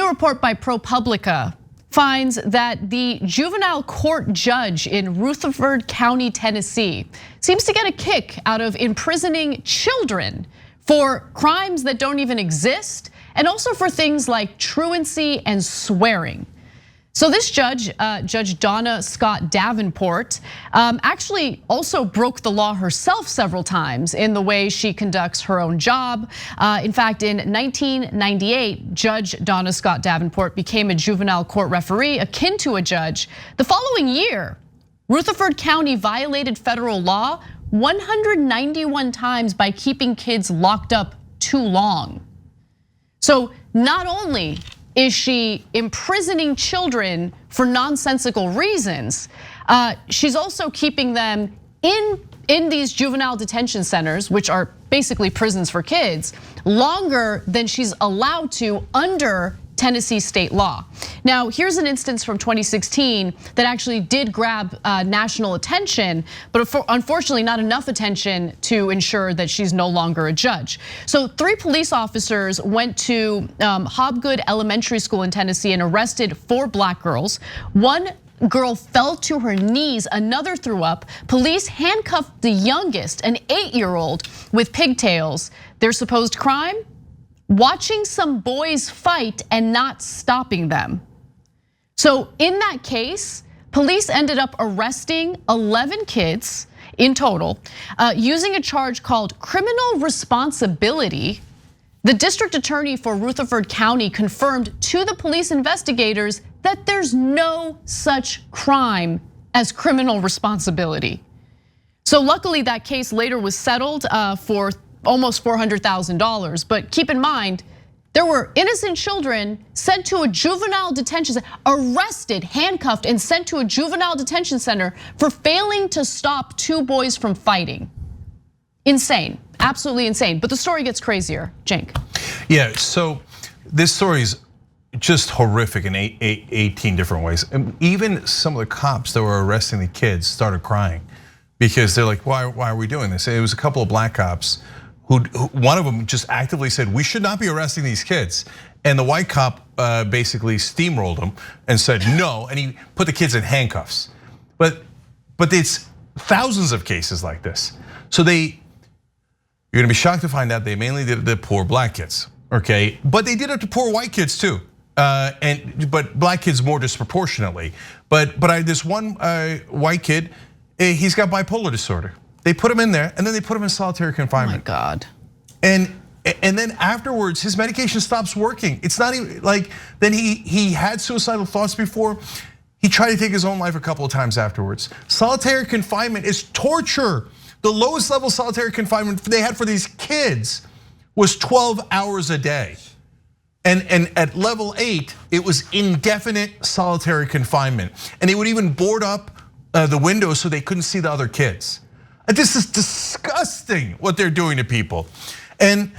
report by ProPublica finds that the juvenile court judge in Rutherford County, Tennessee, seems to get a kick out of imprisoning children for crimes that don't even exist, and also for things like truancy and swearing. So this judge, Judge Donna Scott Davenport, actually also broke the law herself several times in the way she conducts her own job. In fact, in 1998, Judge Donna Scott Davenport became a juvenile court referee akin to a judge. The following year, Rutherford County violated federal law 191 times by keeping kids locked up too long. So not only is she imprisoning children for nonsensical reasons, she's also keeping them in these juvenile detention centers, which are basically prisons for kids, longer than she's allowed to under Tennessee state law. Now, here's an instance from 2016 that actually did grab national attention, but unfortunately not enough attention to ensure that she's no longer a judge. So 3 police officers went to Hobgood Elementary School in Tennessee and arrested 4 black girls. One girl fell to her knees, another threw up. Police handcuffed the youngest, an 8-year-old with pigtails. Their supposed crime? Watching some boys fight and not stopping them. So in that case, police ended up arresting 11 kids in total, using a charge called criminal responsibility. The district attorney for Rutherford County confirmed to the police investigators that there's no such crime as criminal responsibility. So luckily that case later was settled for almost $400,000, but keep in mind, there were innocent children sent to a juvenile detention center, arrested, handcuffed, and sent to a juvenile detention center for failing to stop 2 boys from fighting. Insane, absolutely insane. But the story gets crazier, Cenk. Yeah, so this story is just horrific in 18 different ways. And even some of the cops that were arresting the kids started crying because they're like, why are we doing this? It was a couple of black cops who one of them just actively said, we should not be arresting these kids. And the white cop basically steamrolled him and said no, and he put the kids in handcuffs. But it's thousands of cases like this. So you're gonna be shocked to find out they mainly did it to poor black kids, okay? But they did it to poor white kids too. But black kids more disproportionately. But this one white kid, he's got bipolar disorder. They put him in there, and then they put him in solitary confinement. Oh my God. And then afterwards, his medication stops working. It's not even like, then he had suicidal thoughts before. He tried to take his own life a couple of times afterwards. Solitary confinement is torture. The lowest level solitary confinement they had for these kids was 12 hours a day. And at level 8, it was indefinite solitary confinement. And they would even board up the windows so they couldn't see the other kids. This is disgusting what they're doing to people. And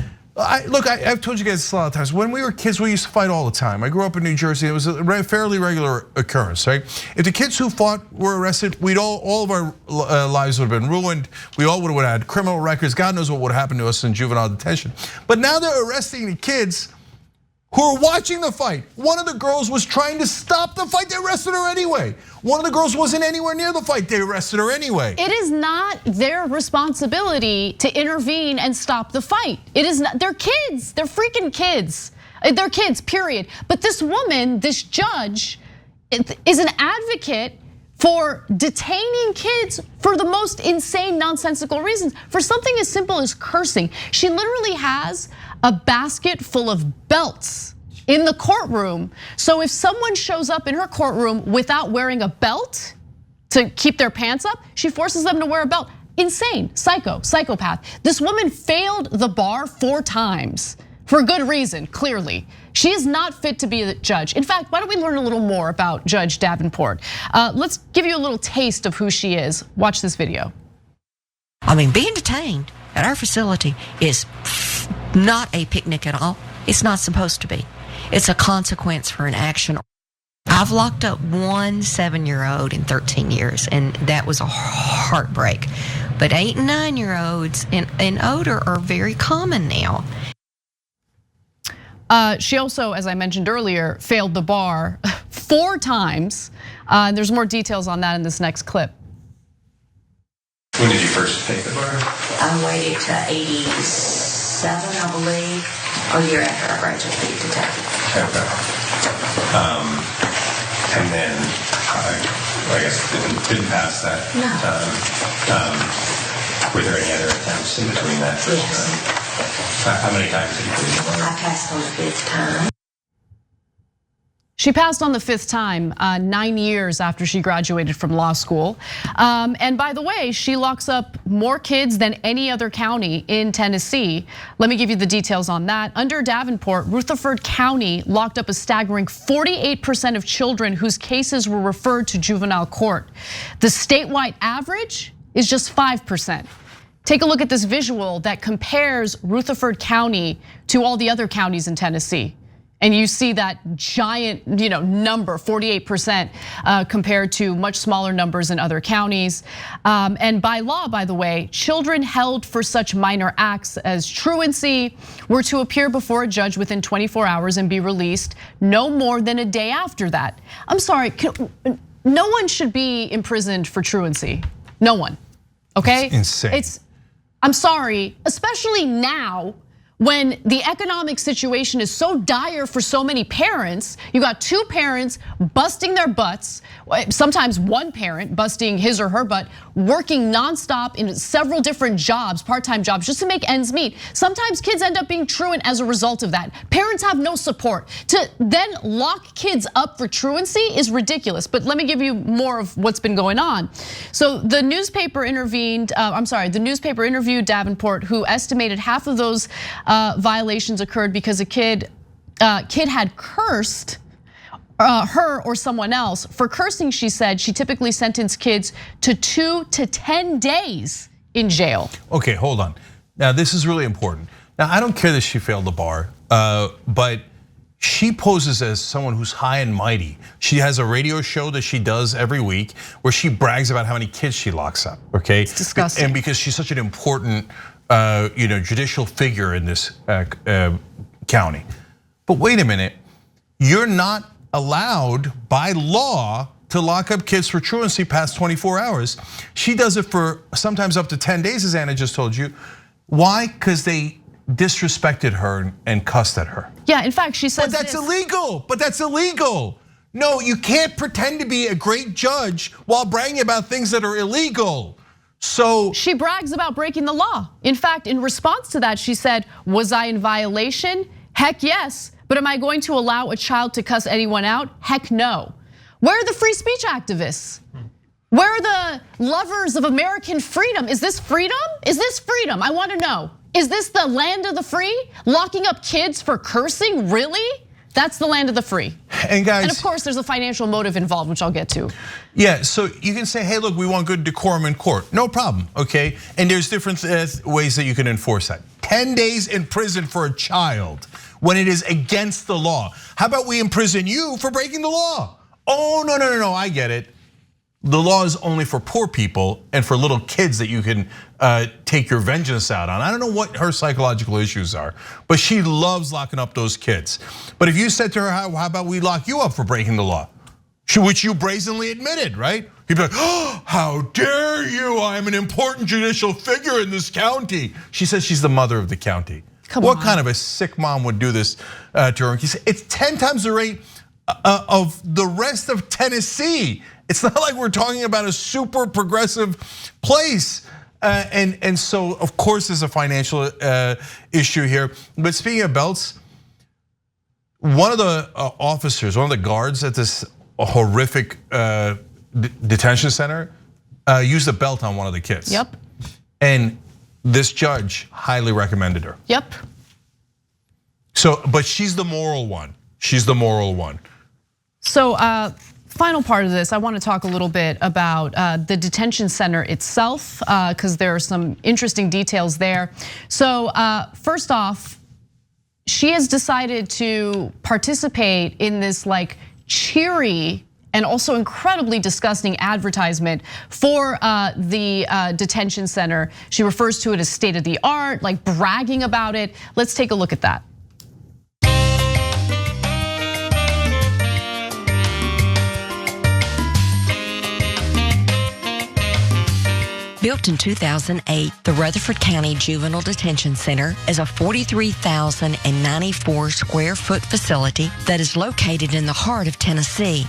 look, I've told you guys this a lot of times. When we were kids, we used to fight all the time. I grew up in New Jersey. It was a fairly regular occurrence, right? If the kids who fought were arrested, all of our lives would have been ruined. We all would have had criminal records. God knows what would happen to us in juvenile detention. But now they're arresting the kids who are watching the fight. One of the girls was trying to stop the fight, they arrested her anyway. One of the girls wasn't anywhere near the fight, they arrested her anyway. It is not their responsibility to intervene and stop the fight. It is not, they're kids, they're freaking kids. They're kids, period. But this woman, this judge, is an advocate for detaining kids for the most insane, nonsensical reasons. For something as simple as cursing. She literally has a basket full of belts in the courtroom. So if someone shows up in her courtroom without wearing a belt to keep their pants up, she forces them to wear a belt. Insane, psychopath. This woman failed the bar 4 times for good reason, clearly. She is not fit to be a judge. In fact, why don't we learn a little more about Judge Davenport? Let's give you a little taste of who she is. Watch this video. I mean, being detained at our facility is not a picnic at all. It's not supposed to be. It's a consequence for an action. I've locked up one 7-year-old in 13 years, and that was a heartbreak. But 8 and 9-year-olds and older are very common now. She also, as I mentioned earlier, failed the bar 4 times. There's more details on that in this next clip. When did you first take the bar? I waited to 87, I believe, a year after I graduated to take it. Okay. And then, I guess didn't pass that time. Were there any other attempts in between that first time? How many times did you plead the bar? I passed on the 5th time. She passed on the 5th time, 9 years after she graduated from law school. And by the way, she locks up more kids than any other county in Tennessee. Let me give you the details on that. Under Davenport, Rutherford County locked up a staggering 48% of children whose cases were referred to juvenile court. The statewide average is just 5%. Take a look at this visual that compares Rutherford County to all the other counties in Tennessee. And you see that giant number, 48%, compared to much smaller numbers in other counties. And by law, by the way, children held for such minor acts as truancy were to appear before a judge within 24 hours and be released no more than a day after that. I'm sorry, no one should be imprisoned for truancy. No one, okay? It's insane. I'm sorry, especially now, when the economic situation is so dire for so many parents. You got 2 parents busting their butts, sometimes one parent busting his or her butt, working nonstop in several different jobs, part-time jobs, just to make ends meet. Sometimes kids end up being truant as a result of that. Parents have no support. To then lock kids up for truancy is ridiculous. But let me give you more of what's been going on. So the newspaper interviewed Davenport, who estimated half of those violations occurred because a kid had cursed her or someone else. For cursing, she said, she typically sentenced kids to 2 to 10 days in jail. Okay, hold on. Now this is really important. Now I don't care that she failed the bar, but she poses as someone who's high and mighty. She has a radio show that she does every week where she brags about how many kids she locks up, okay? It's disgusting. And because she's such an important judicial figure in this county. But wait a minute, you're not allowed by law to lock up kids for truancy past 24 hours. She does it for sometimes up to 10 days, as Anna just told you. Why? Because they disrespected her and cussed at her. Yeah, in fact, she says But that's illegal, but that's illegal. No, you can't pretend to be a great judge while bragging about things that are illegal. So she brags about breaking the law. In fact, in response to that, she said, was I in violation? Heck yes. But am I going to allow a child to cuss anyone out? Heck no. Where are the free speech activists? Where are the lovers of American freedom? Is this freedom? Is this freedom? I want to know. Is this the land of the free? Locking up kids for cursing, really? That's the land of the free. And guys, and of course there's a financial motive involved, which I'll get to. Yeah, so you can say, hey, look, we want good decorum in court. No problem, okay? And there's different ways that you can enforce that. 10 days in prison for a child when it is against the law. How about we imprison you for breaking the law? Oh, no, I get it. The law is only for poor people and for little kids that you can take your vengeance out on. I don't know what her psychological issues are, but she loves locking up those kids. But if you said to her, how about we lock you up for breaking the law? Which you brazenly admitted, right? You'd be like, oh, how dare you? I'm an important judicial figure in this county. She says she's the mother of the county. What kind of a sick mom would do this to her? It's 10 times the rate of the rest of Tennessee. It's not like we're talking about a super progressive place. And so, of course, there's a financial issue here. But speaking of belts, one of the officers, one of the guards at this horrific detention center used a belt on one of the kids. Yep. And this judge highly recommended her. Yep. So, but she's the moral one. She's the moral one. So, final part of this, I want to talk a little bit about the detention center itself, because there are some interesting details there. So, first off, she has decided to participate in this like cheery and also incredibly disgusting advertisement for the detention center. She refers to it as state of the art, like bragging about it. Let's take a look at that. Built in 2008, the Rutherford County Juvenile Detention Center is a 43,094 square foot facility that is located in the heart of Tennessee.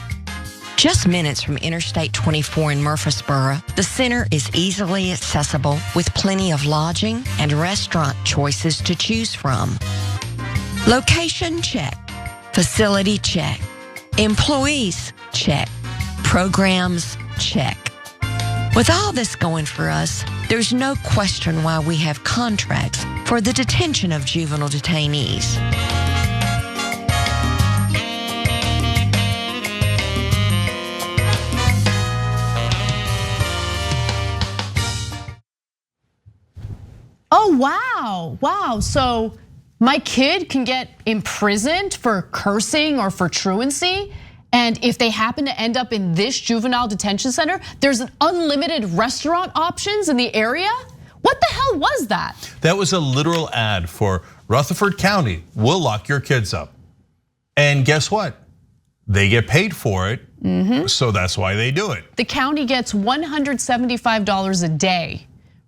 Just minutes from Interstate 24 in Murfreesboro, the center is easily accessible with plenty of lodging and restaurant choices to choose from. Location check. Facility check. Employees check. Programs check. With all this going for us, there's no question why we have contracts for the detention of juvenile detainees. Oh, wow. Wow. So my kid can get imprisoned for cursing or for truancy. And if they happen to end up in this juvenile detention center, there's an unlimited restaurant options in the area? What the hell was that? That was a literal ad for Rutherford County will lock your kids up. And guess what? They get paid for it, so that's why they do it. The county gets $175 a day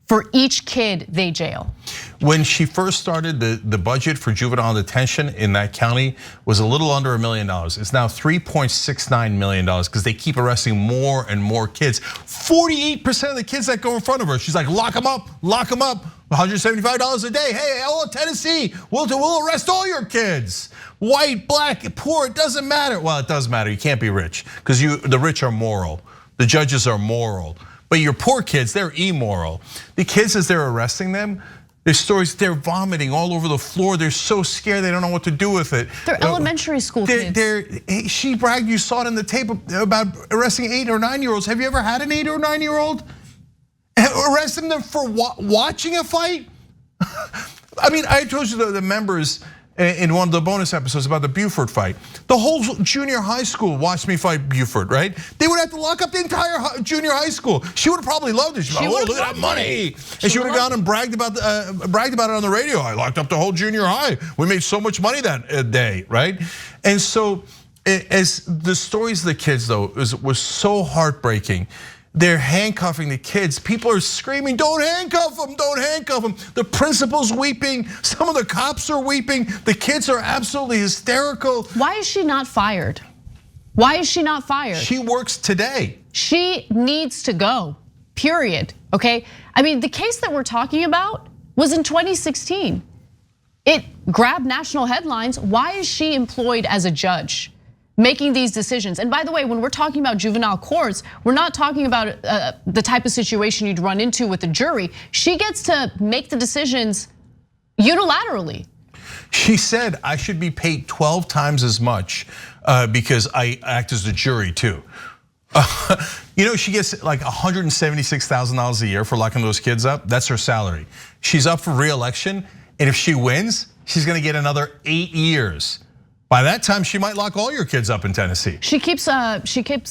for each kid they jail. When she first started, the budget for juvenile detention in that county was a little under $1 million. It's now $3.69 million because they keep arresting more and more kids. 48% of the kids that go in front of her, she's like, lock them up, $175 a day. Hey, all of Tennessee, we'll arrest all your kids. White, black, poor, it doesn't matter. Well, it does matter, you can't be rich because the rich are moral. The judges are moral. But your poor kids, they're immoral. The kids, as they're arresting them, there's stories, they're vomiting all over the floor. They're so scared, they don't know what to do with it. They're elementary school kids. She bragged, you saw it in the tape about arresting 8 or 9-year-olds. Have you ever had an 8 or 9-year-old? Arresting them for watching a fight? I mean, I told you the members in one of the bonus episodes about the Buford fight. The whole junior high school watched me fight Buford, right? They would have to lock up the entire junior high school. She would have probably loved it. She'd be like, oh, look at that money. And she would have gone and bragged about it on the radio. I locked up the whole junior high. We made so much money that day, right? And so as the stories of the kids though was so heartbreaking. They're handcuffing the kids. People are screaming, don't handcuff them, don't handcuff them. The principal's weeping, some of the cops are weeping. The kids are absolutely hysterical. Why is she not fired? Why is she not fired? She works today. She needs to go, period, okay? I mean, the case that we're talking about was in 2016. It grabbed national headlines. Why is she employed as a judge? Making these decisions. And by the way, when we're talking about juvenile courts, we're not talking about the type of situation you'd run into with a jury. She gets to make the decisions unilaterally. She said, I should be paid 12 times as much because I act as the jury too. You know, she gets like $176,000 a year for locking those kids up. That's her salary. She's up for re-election, and if she wins, she's gonna get another 8 years. By that time, she might lock all your kids up in Tennessee. She keeps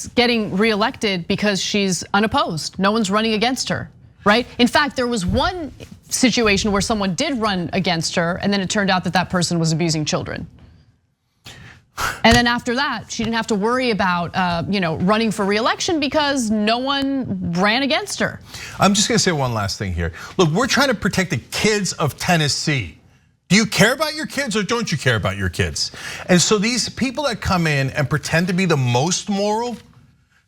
getting reelected because she's unopposed. No one's running against her, right? In fact, there was one situation where someone did run against her, and then it turned out that that person was abusing children. And then after that, she didn't have to worry about running for reelection because no one ran against her. I'm just gonna say one last thing here. Look, we're trying to protect the kids of Tennessee. Do you care about your kids or don't you care about your kids? And so these people that come in and pretend to be the most moral,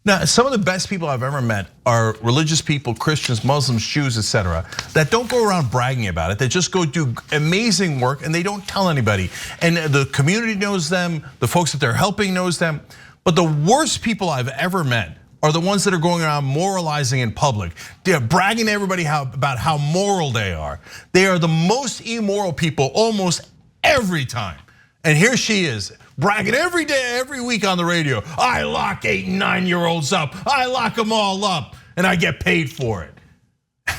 now some of the best people I've ever met are religious people, Christians, Muslims, Jews, etc., that don't go around bragging about it. They just go do amazing work and they don't tell anybody. And the community knows them, the folks that they're helping knows them. But the worst people I've ever met are the ones that are going around moralizing in public. They're bragging to everybody about how moral they are. They are the most immoral people almost every time. And here she is, bragging every day, every week on the radio. I lock 8 and 9-year-olds up. I lock them all up and I get paid for it.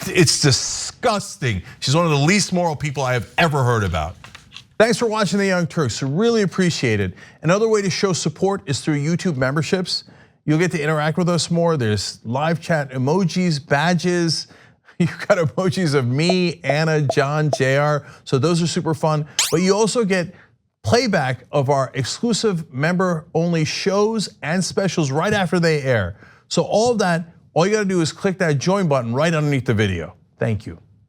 It's disgusting. She's one of the least moral people I have ever heard about. Thanks for watching The Young Turks, really appreciate it. Another way to show support is through YouTube memberships. You'll get to interact with us more. There's live chat emojis, badges. You've got emojis of me, Anna, John, JR. So those are super fun. But you also get playback of our exclusive member-only shows and specials right after they air. So all of that all you gotta do is click that join button right underneath the video. Thank you.